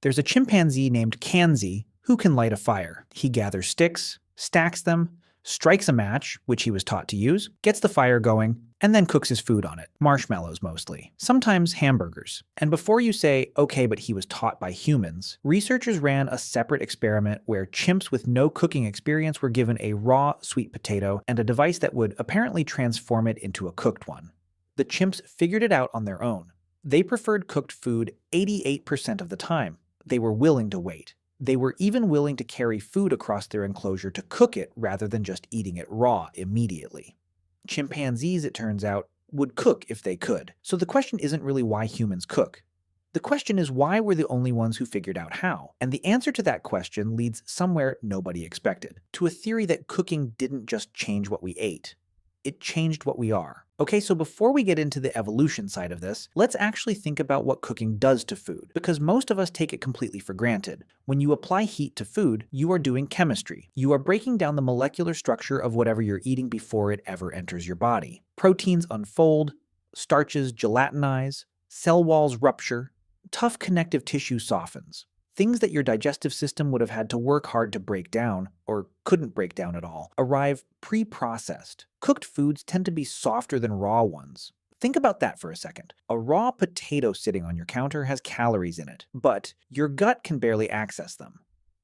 There's a chimpanzee named Kanzi who can light a fire. He gathers sticks, stacks them, strikes a match, which he was taught to use, gets the fire going, and then cooks his food on it. Marshmallows mostly. Sometimes hamburgers. And before you say, okay, but he was taught by humans, researchers ran a separate experiment where chimps with no cooking experience were given a raw sweet potato and a device that would apparently transform it into a cooked one. The chimps figured it out on their own. They preferred cooked food 88% of the time. They were willing to wait. They were even willing to carry food across their enclosure to cook it rather than just eating it raw immediately. Chimpanzees, it turns out, would cook if they could. So the question isn't really why humans cook. The question is why we're the only ones who figured out how. And the answer to that question leads somewhere nobody expected, to a theory that cooking didn't just change what we ate. It changed what we are. Okay, so before we get into the evolution side of this, let's actually think about what cooking does to food, because most of us take it completely for granted. When you apply heat to food, you are doing chemistry. You are breaking down the molecular structure of whatever you're eating before it ever enters your body. Proteins unfold, starches gelatinize, cell walls rupture, tough connective tissue softens. Things that your digestive system would have had to work hard to break down, or couldn't break down at all, arrive pre-processed. Cooked foods tend to be softer than raw ones. Think about that for a second. A raw potato sitting on your counter has calories in it, but your gut can barely access them.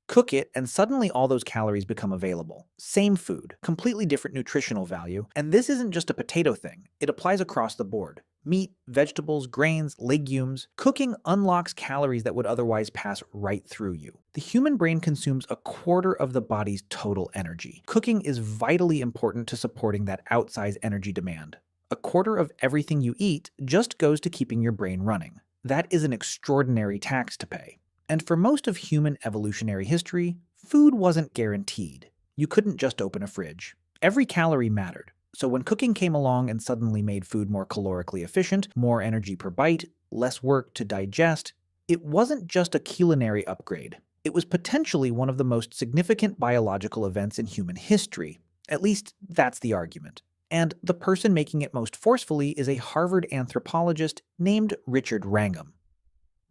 Cook it, and suddenly all those calories become available. Same food, completely different nutritional value, and this isn't just a potato thing. It applies across the board. Meat, vegetables, grains, legumes. Cooking unlocks calories that would otherwise pass right through you. The human brain consumes a quarter of the body's total energy. Cooking is vitally important to supporting that outsized energy demand. A quarter of everything you eat just goes to keeping your brain running. That is an extraordinary tax to pay. And for most of human evolutionary history, food wasn't guaranteed. You couldn't just open a fridge. Every calorie mattered. So when cooking came along and suddenly made food more calorically efficient, more energy per bite, less work to digest, it wasn't just a culinary upgrade. It was potentially one of the most significant biological events in human history. At least, that's the argument. And the person making it most forcefully is a Harvard anthropologist named Richard Wrangham.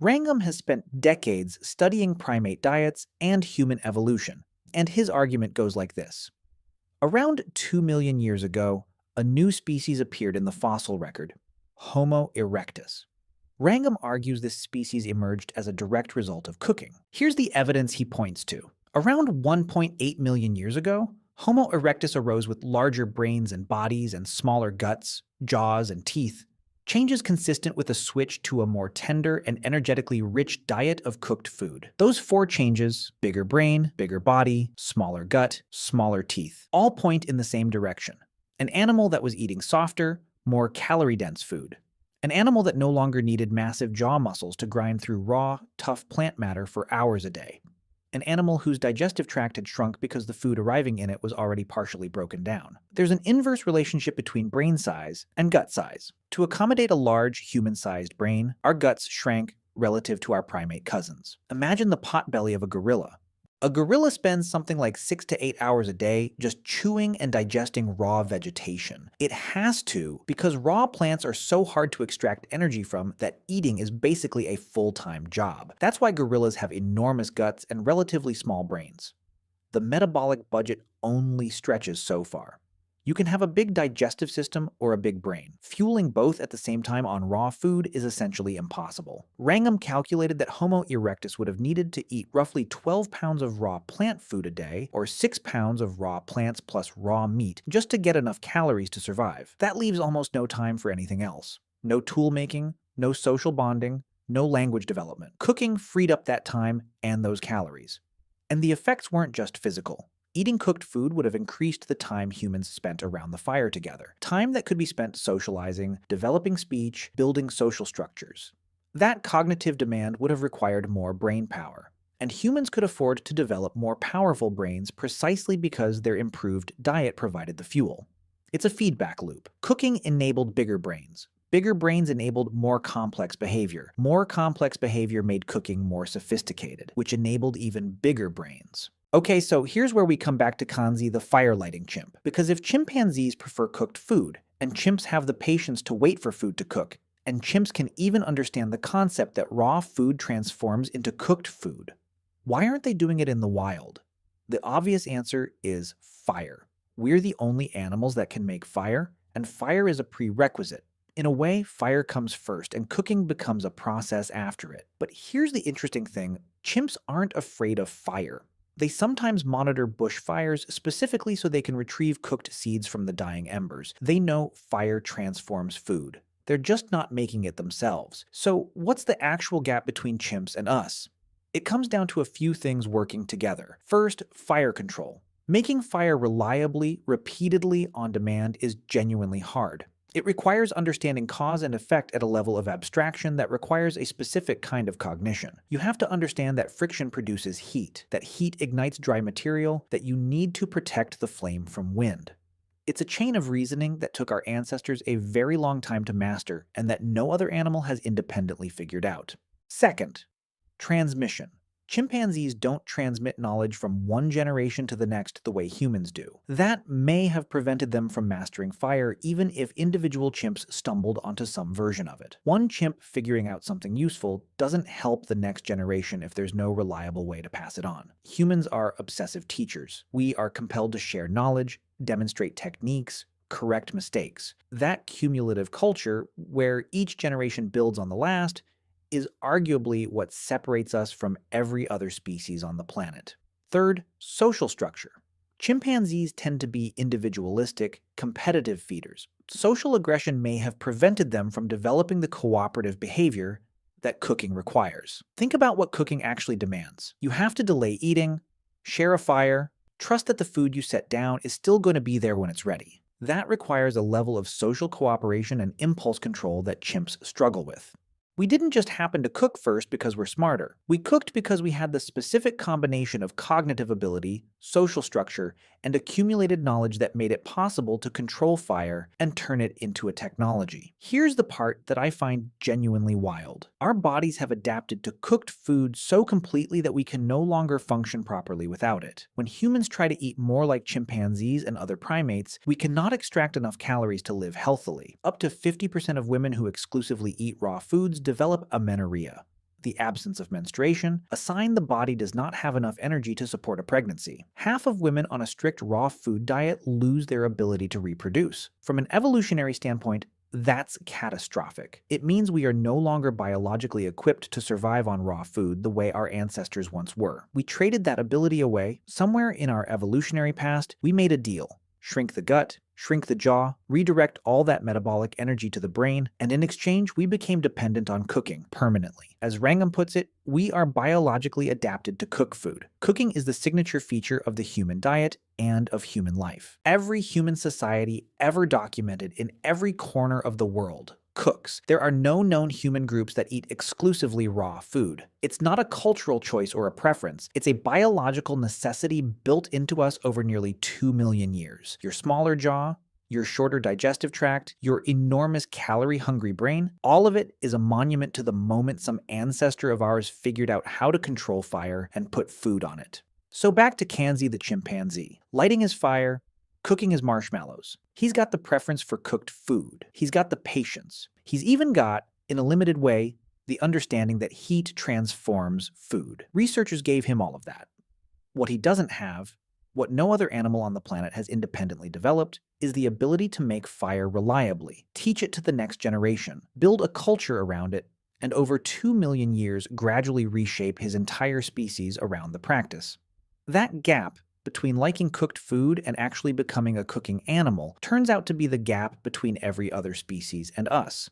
Wrangham has spent decades studying primate diets and human evolution, and his argument goes like this. Around 2 million years ago, a new species appeared in the fossil record, Homo erectus. Wrangham argues this species emerged as a direct result of cooking. Here's the evidence he points to. Around 1.8 million years ago, Homo erectus arose with larger brains and bodies and smaller guts, jaws, and teeth. Changes consistent with a switch to a more tender and energetically rich diet of cooked food. Those 4 changes, bigger brain, bigger body, smaller gut, smaller teeth, all point in the same direction. An animal that was eating softer, more calorie-dense food. An animal that no longer needed massive jaw muscles to grind through raw, tough plant matter for hours a day. An animal whose digestive tract had shrunk because the food arriving in it was already partially broken down. There's an inverse relationship between brain size and gut size. To accommodate a large, human-sized brain, our guts shrank relative to our primate cousins. Imagine the potbelly of a gorilla. A gorilla spends something like 6 to 8 hours a day just chewing and digesting raw vegetation. It has to, because raw plants are so hard to extract energy from that eating is basically a full-time job. That's why gorillas have enormous guts and relatively small brains. The metabolic budget only stretches so far. You can have a big digestive system or a big brain. Fueling both at the same time on raw food is essentially impossible. Wrangham calculated that Homo erectus would have needed to eat roughly 12 pounds of raw plant food a day, or 6 pounds of raw plants plus raw meat, just to get enough calories to survive. That leaves almost no time for anything else. No tool making, no social bonding, no language development. Cooking freed up that time and those calories. And the effects weren't just physical. Eating cooked food would have increased the time humans spent around the fire together. Time that could be spent socializing, developing speech, building social structures. That cognitive demand would have required more brain power. And humans could afford to develop more powerful brains precisely because their improved diet provided the fuel. It's a feedback loop. Cooking enabled bigger brains. Bigger brains enabled more complex behavior. More complex behavior made cooking more sophisticated, which enabled even bigger brains. Okay, so here's where we come back to Kanzi, the fire-lighting chimp. Because if chimpanzees prefer cooked food, and chimps have the patience to wait for food to cook, And chimps can even understand the concept that raw food transforms into cooked food. Why aren't they doing it in the wild? The obvious answer is fire. We're the only animals that can make fire, and fire is a prerequisite. In a way, fire comes first, and cooking becomes a process after it. But here's the interesting thing: chimps aren't afraid of fire. They sometimes monitor bushfires specifically so they can retrieve cooked seeds from the dying embers. They know fire transforms food. They're just not making it themselves. So, what's the actual gap between chimps and us? It comes down to a few things working together. First, fire control. Making fire reliably, repeatedly, on demand is genuinely hard. It requires understanding cause and effect at a level of abstraction that requires a specific kind of cognition. You have to understand that friction produces heat, that heat ignites dry material, that you need to protect the flame from wind. It's a chain of reasoning that took our ancestors a very long time to master and that no other animal has independently figured out. Second, transmission. Chimpanzees don't transmit knowledge from one generation to the next the way humans do. That may have prevented them from mastering fire, even if individual chimps stumbled onto some version of it. One chimp figuring out something useful doesn't help the next generation if there's no reliable way to pass it on. Humans are obsessive teachers. We are compelled to share knowledge, demonstrate techniques, correct mistakes. That cumulative culture, where each generation builds on the last, is arguably what separates us from every other species on the planet. Third, social structure. Chimpanzees tend to be individualistic, competitive feeders. Social aggression may have prevented them from developing the cooperative behavior that cooking requires. Think about what cooking actually demands. You have to delay eating, share a fire, trust that the food you set down is still going to be there when it's ready. That requires a level of social cooperation and impulse control that chimps struggle with. We didn't just happen to cook first because we're smarter. We cooked because we had the specific combination of cognitive ability, social structure, and accumulated knowledge that made it possible to control fire and turn it into a technology. Here's the part that I find genuinely wild. Our bodies have adapted to cooked food so completely that we can no longer function properly without it. When humans try to eat more like chimpanzees and other primates, we cannot extract enough calories to live healthily. Up to 50% of women who exclusively eat raw foods develop amenorrhea, the absence of menstruation, a sign the body does not have enough energy to support a pregnancy. Half of women on a strict raw food diet lose their ability to reproduce. From an evolutionary standpoint, that's catastrophic. It means we are no longer biologically equipped to survive on raw food the way our ancestors once were. We traded that ability away. Somewhere in our evolutionary past, we made a deal. Shrink the gut, shrink the jaw, redirect all that metabolic energy to the brain, and in exchange, we became dependent on cooking permanently. As Wrangham puts it, we are biologically adapted to cook food. Cooking is the signature feature of the human diet and of human life. Every human society ever documented in every corner of the world cooks. There are no known human groups that eat exclusively raw food. It's not a cultural choice or a preference. It's a biological necessity built into us over nearly 2 million years. Your smaller jaw, your shorter digestive tract, your enormous calorie-hungry brain, all of it is a monument to the moment some ancestor of ours figured out how to control fire and put food on it. So back to Kanzi the chimpanzee. Lighting his fire, cooking his marshmallows. He's got the preference for cooked food. He's got the patience. He's even got, in a limited way, the understanding that heat transforms food. Researchers gave him all of that. What he doesn't have, what no other animal on the planet has independently developed, is the ability to make fire reliably, teach it to the next generation, build a culture around it, and over 2 million years gradually reshape his entire species around the practice. That gap between liking cooked food and actually becoming a cooking animal turns out to be the gap between every other species and us.